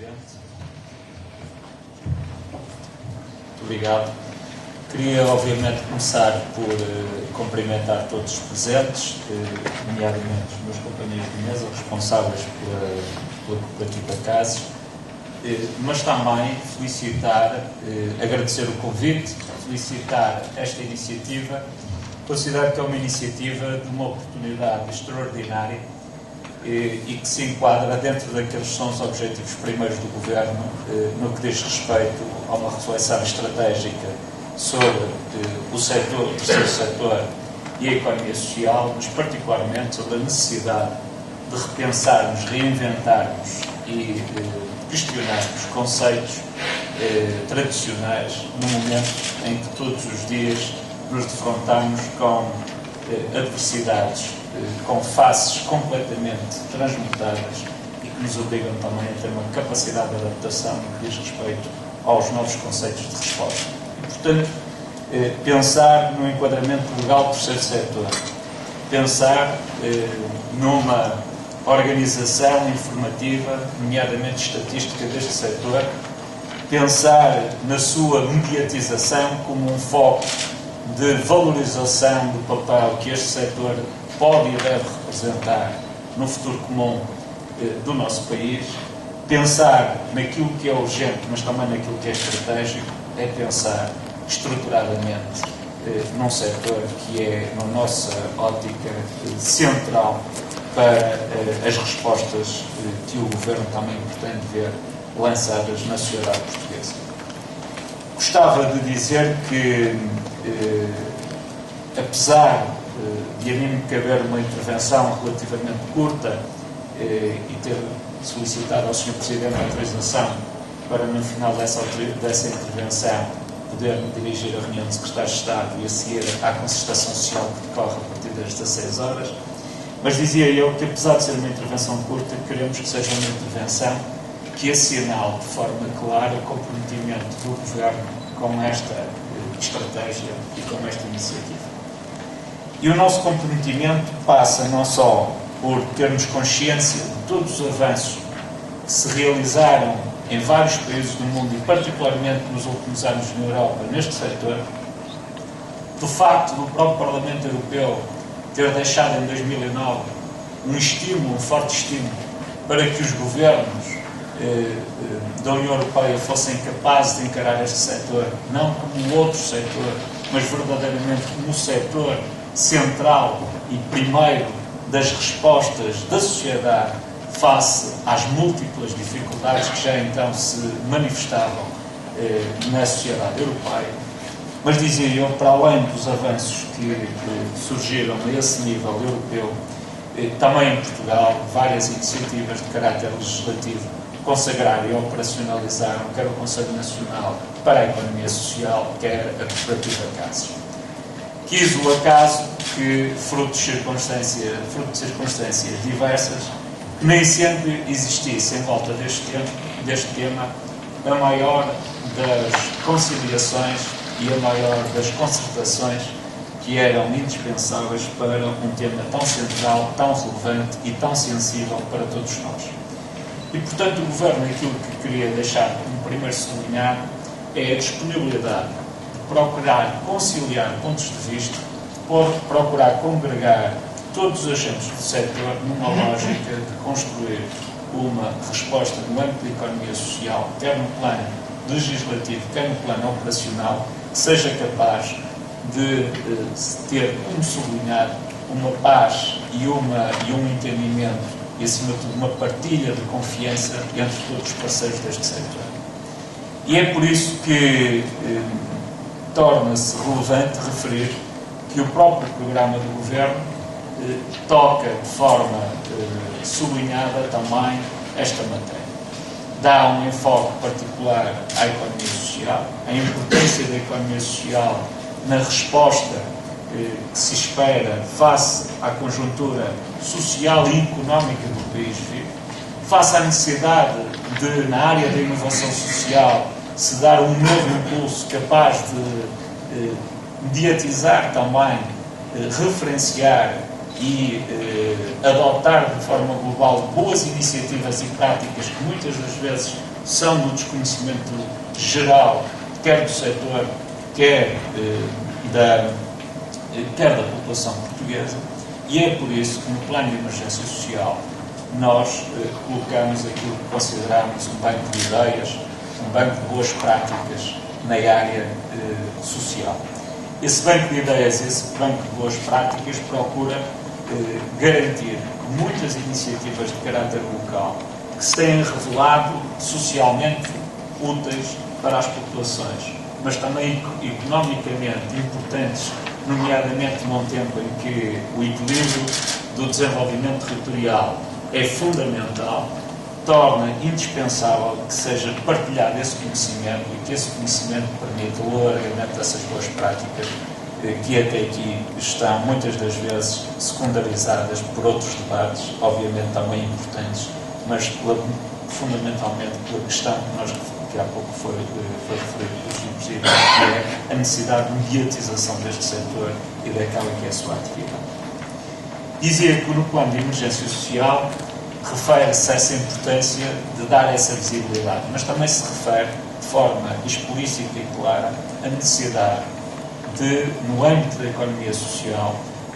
Presidente. Muito obrigado. Queria, obviamente, começar por cumprimentar todos os presentes, nomeadamente os meus companheiros de mesa, responsáveis pela Cooperativa CASES, mas também felicitar, agradecer o convite, felicitar esta iniciativa. Considero que é uma iniciativa de uma oportunidade extraordinária e que se enquadra dentro daqueles que são os objetivos primeiros do Governo no que diz respeito a uma reflexão estratégica sobre o setor, o terceiro setor e a economia social, mas particularmente sobre a necessidade de repensarmos, reinventarmos e questionarmos conceitos tradicionais no momento em que todos os dias nos defrontamos com adversidades, com faces completamente transmutadas e que nos obrigam também a ter uma capacidade de adaptação no que diz respeito aos novos conceitos de resposta. E, portanto, pensar no enquadramento legal do terceiro setor, pensar numa organização informativa, nomeadamente estatística deste setor, pensar na sua mediatização como um foco de valorização do papel que este setor pode e deve representar no futuro comum do nosso país, pensar naquilo que é urgente, mas também naquilo que é estratégico, é pensar estruturadamente num setor que é, na nossa ótica, central para as respostas que o Governo também pretende ver lançadas na sociedade portuguesa. Gostava de dizer que, apesar de a mim caber uma intervenção relativamente curta e ter solicitado ao Sr. Presidente a autorização para, no final dessa intervenção, poder-me dirigir à reunião de Secretários de Estado e a seguir à concertação social que decorre a partir das 16 horas, mas dizia eu que, apesar de ser uma intervenção curta, queremos que seja uma intervenção que assinale de forma clara o comprometimento do Governo com esta estratégia e com esta iniciativa. E o nosso comprometimento passa não só por termos consciência de todos os avanços que se realizaram em vários países do mundo e particularmente nos últimos anos na Europa neste setor, do facto do próprio Parlamento Europeu ter deixado em 2009 um estímulo, um forte estímulo, para que os governos da União Europeia fossem capazes de encarar este setor não como outro setor, mas verdadeiramente como o setor central e primeiro das respostas da sociedade face às múltiplas dificuldades que já então se manifestavam na sociedade europeia. Mas dizia eu, para além dos avanços que surgiram a esse nível europeu, também em Portugal, várias iniciativas de caráter legislativo consagraram e operacionalizaram quer o Conselho Nacional para a Economia Social, quer a Cooperativa CASES. Quis o acaso que, fruto de circunstâncias diversas, que nem sempre existisse em volta deste tema a maior das conciliações e a maior das concertações que eram indispensáveis para um tema tão central, tão relevante e tão sensível para todos nós. E, portanto, o Governo, aquilo que queria deixar como primeiro sublinhado é a disponibilidade de procurar conciliar pontos de vista, de procurar congregar todos os agentes do setor numa lógica de construir uma resposta no âmbito da economia social, quer no plano legislativo, quer no plano operacional, que seja capaz de ter, como sublinhado, uma paz e um entendimento e, acima de tudo, uma partilha de confiança entre todos os parceiros deste setor. E é por isso que torna-se relevante referir que o próprio programa do Governo toca de forma sublinhada também esta matéria. Dá um enfoque particular à economia social, à importância da economia social na resposta que se espera face à conjuntura social e económica do país vive, face à necessidade de, na área da inovação social, se dar um novo impulso capaz de mediatizar também, referenciar e adotar de forma global boas iniciativas e práticas que muitas das vezes são do desconhecimento geral, quer do setor, quer da população portuguesa, e é por isso que no plano de emergência social nós colocamos aquilo que consideramos um banco de ideias, um banco de boas práticas na área social. Esse banco de ideias, esse banco de boas práticas procura garantir que muitas iniciativas de caráter local que se têm revelado socialmente úteis para as populações, mas também economicamente importantes, nomeadamente num tempo em que o equilíbrio do desenvolvimento territorial é fundamental, torna indispensável que seja partilhado esse conhecimento e que esse conhecimento permita o alargamento dessas boas práticas que até aqui estão muitas das vezes secundarizadas por outros debates, obviamente também importantes, mas fundamentalmente pela questão que há pouco foi referido pelo Sr. Presidente, que é a necessidade de mediatização deste setor e daquela que é a sua atividade. Dizia que no plano de emergência social refere-se a essa importância de dar essa visibilidade, mas também se refere de forma explícita e clara a necessidade de, no âmbito da economia social,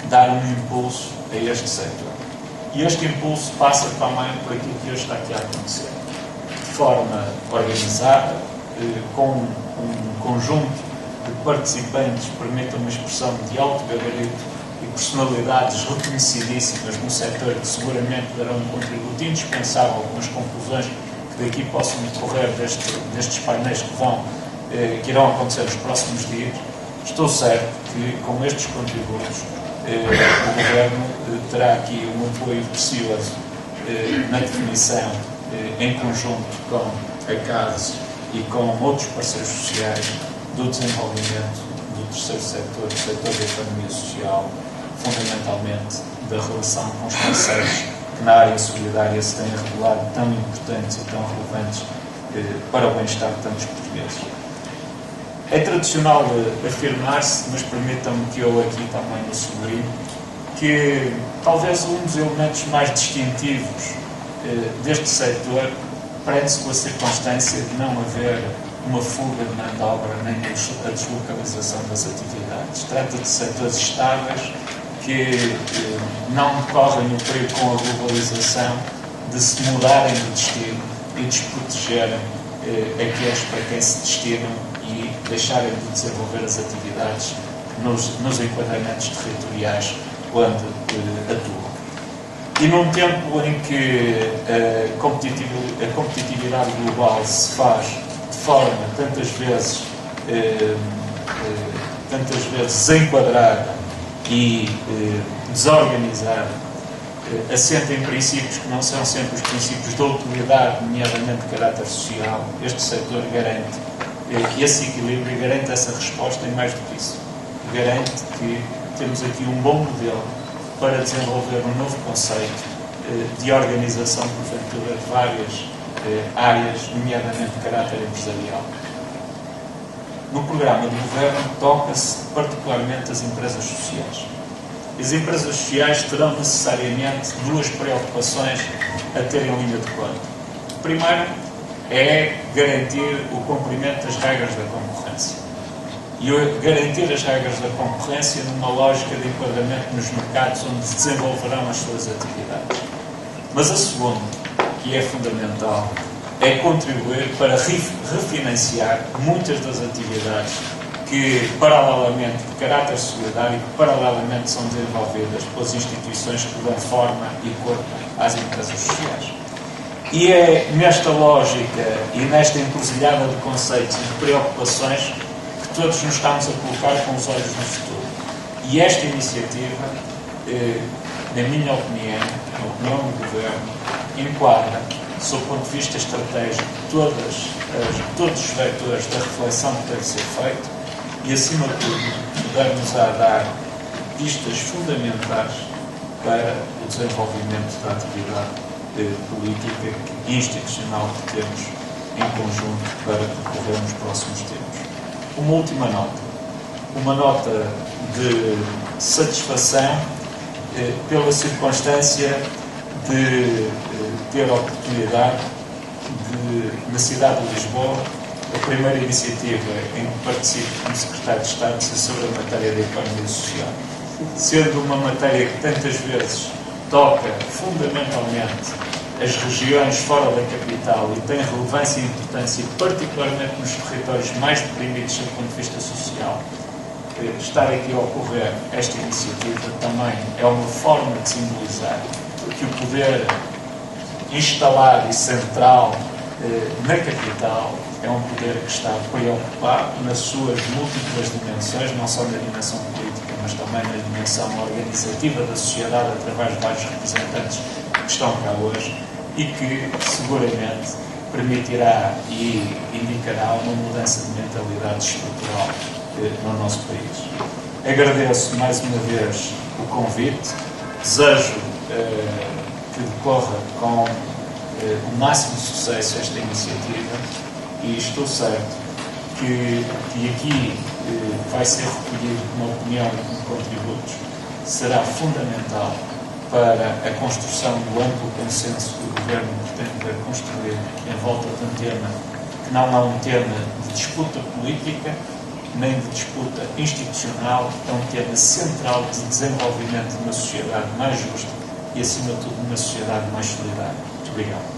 dar um impulso a este setor. E este impulso passa também por aquilo que hoje está aqui a acontecer. De forma organizada, com um conjunto de participantes que permitam uma expressão de alto gabarito e personalidades reconhecidíssimas no setor que seguramente darão um contributo indispensável com as conclusões que daqui possam decorrer destes painéis que irão acontecer nos próximos dias. Estou certo que com estes contributos o Governo terá aqui um apoio precioso na definição, em conjunto com a CADES e com outros parceiros sociais, do desenvolvimento do terceiro setor, do setor da economia social, fundamentalmente da relação com os parceiros que na área solidária se têm revelado tão importantes e tão relevantes para o bem-estar de tantos portugueses. É tradicional afirmar-se, mas permitam-me que eu aqui também o sublinhe, que talvez um dos elementos mais distintivos deste setor prende-se com a circunstância de não haver uma fuga de mão de obra nem a deslocalização das atividades. Trata de setores estáveis que não correm o perigo com a globalização de se mudarem de destino e desprotegerem aqueles para quem se destinam e deixarem de desenvolver as atividades nos enquadramentos territoriais onde atuam. E num tempo em que a competitividade global se faz de forma tantas vezes desenquadrada e desorganizada, assenta em princípios que não são sempre os princípios da utilidade, nomeadamente de caráter social, este setor garante esse equilíbrio e garante essa resposta, e mais do que isso, garante que temos aqui um bom modelo para desenvolver um novo conceito de organização, porventura, de várias áreas, nomeadamente de caráter empresarial. No programa do Governo toca-se particularmente as empresas sociais. As empresas sociais terão necessariamente duas preocupações a ter em linha de conta. Primeiro é garantir o cumprimento das regras da concorrência. E garantir as regras da concorrência numa lógica de enquadramento nos mercados onde desenvolverão as suas atividades. Mas a segunda, que é fundamental, é contribuir para refinanciar muitas das atividades que, paralelamente, de caráter solidário, que paralelamente são desenvolvidas pelas instituições que dão forma e corpo às empresas sociais. E é nesta lógica e nesta encruzilhada de conceitos e de preocupações que todos nos estamos a colocar com os olhos no futuro. E esta iniciativa, na minha opinião, na opinião do Governo, enquadra, sob o ponto de vista estratégico, todos os vetores da reflexão que deve ser feita e, acima de tudo, dar-nos a dar pistas fundamentais para o desenvolvimento da atividade política e institucional que temos em conjunto para percorrer nos próximos tempos. Uma última nota. Uma nota de satisfação pela circunstância de ter a oportunidade na cidade de Lisboa, a primeira iniciativa em que participo como Secretário de Estado é sobre a matéria da economia social. Sendo uma matéria que tantas vezes toca fundamentalmente as regiões fora da capital e tem relevância e importância, particularmente nos territórios mais deprimidos do ponto de vista social, estar aqui a ocorrer esta iniciativa também é uma forma de simbolizar que o poder instalado e central na capital é um poder que está preocupado nas suas múltiplas dimensões, não só na dimensão política, mas também na dimensão organizativa da sociedade, através de vários representantes que estão cá hoje, e que seguramente permitirá e indicará uma mudança de mentalidade estrutural no nosso país. Agradeço mais uma vez o convite, desejo que decorra com o máximo de sucesso esta iniciativa e estou certo que aqui vai ser recolhido uma opinião e com contributos, será fundamental para a construção do amplo consenso que o Governo pretende construir em volta de um tema que não é um tema de disputa política, nem de disputa institucional, é um tema central de desenvolvimento de uma sociedade mais justa e, acima de tudo, uma sociedade mais solidária. Muito obrigado.